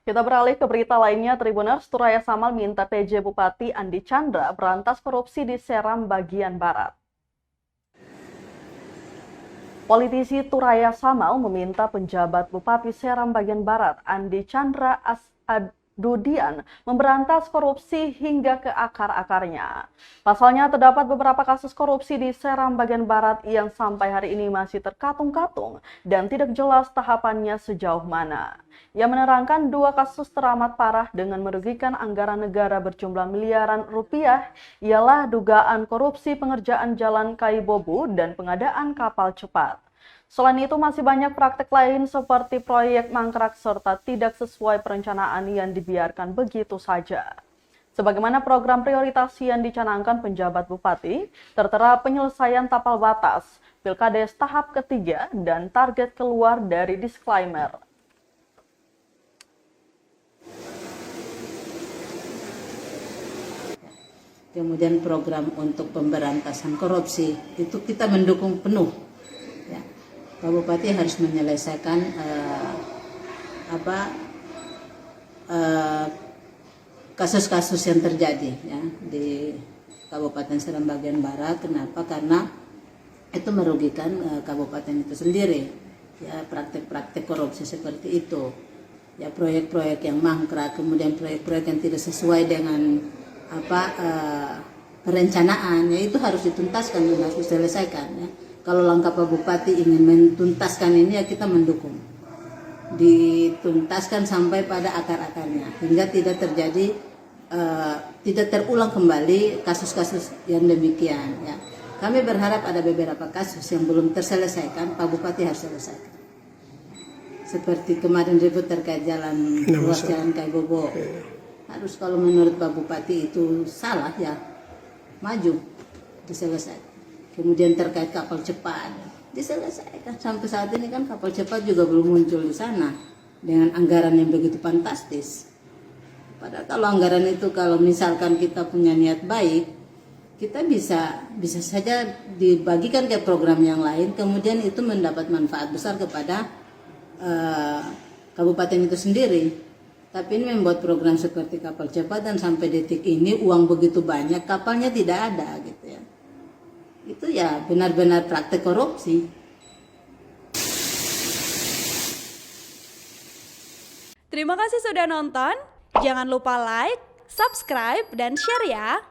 Kita beralih ke berita lainnya, Tribuners. Turaya Samal minta PJ Bupati Andi Chandra berantas korupsi di Seram bagian Barat. Politisi Turaya Samal meminta penjabat Bupati Seram bagian Barat, Andi Chandra Asadudian, memberantas korupsi hingga ke akar-akarnya. Pasalnya terdapat beberapa kasus korupsi di Seram bagian Barat yang sampai hari ini masih terkatung-katung dan tidak jelas tahapannya sejauh mana. Ia menerangkan dua kasus teramat parah dengan merugikan anggaran negara berjumlah miliaran rupiah, ialah dugaan korupsi pengerjaan jalan Kaibobu dan pengadaan kapal cepat. Selain itu masih banyak praktek lain seperti proyek mangkrak serta tidak sesuai perencanaan yang dibiarkan begitu saja. Sebagaimana program prioritas yang dicanangkan penjabat bupati, tertera penyelesaian tapal batas, Pilkades tahap ketiga, dan target keluar dari disclaimer. Kemudian program untuk pemberantasan korupsi itu kita mendukung penuh. Ya. Pak Bupati harus menyelesaikan kasus-kasus yang terjadi ya, di Kabupaten Seram bagian Barat. Kenapa? Karena itu merugikan kabupaten itu sendiri. Ya, praktek-praktek korupsi seperti itu. Ya, proyek-proyek yang mangkrak, kemudian proyek-proyek yang tidak sesuai dengan perencanaan, ya itu harus dituntaskan dan harus diselesaikan ya. Kalau langkah Pak Bupati ingin menuntaskan ini, ya kita mendukung dituntaskan sampai pada akar-akarnya hingga tidak terjadi tidak terulang kembali kasus-kasus yang demikian ya. Kami berharap ada beberapa kasus yang belum terselesaikan, Pak Bupati harus selesaikan, seperti kemarin ribut terkait ruas jalan Kaibobo. Harus, kalau menurut Pak Bupati itu salah ya, maju diselesaikan. Kemudian terkait kapal cepat diselesaikan. Sampai saat ini kan kapal cepat juga belum muncul di sana dengan anggaran yang begitu fantastis. Padahal kalau anggaran itu, kalau misalkan kita punya niat baik, kita bisa saja dibagikan ke program yang lain, kemudian itu mendapat manfaat besar kepada kabupaten itu sendiri. Tapi ini membuat program seperti kapal cepat dan sampai detik ini uang begitu banyak, kapalnya tidak ada gitu ya. Itu ya benar-benar praktek korupsi. Terima kasih sudah nonton. Jangan lupa like, subscribe, dan share ya.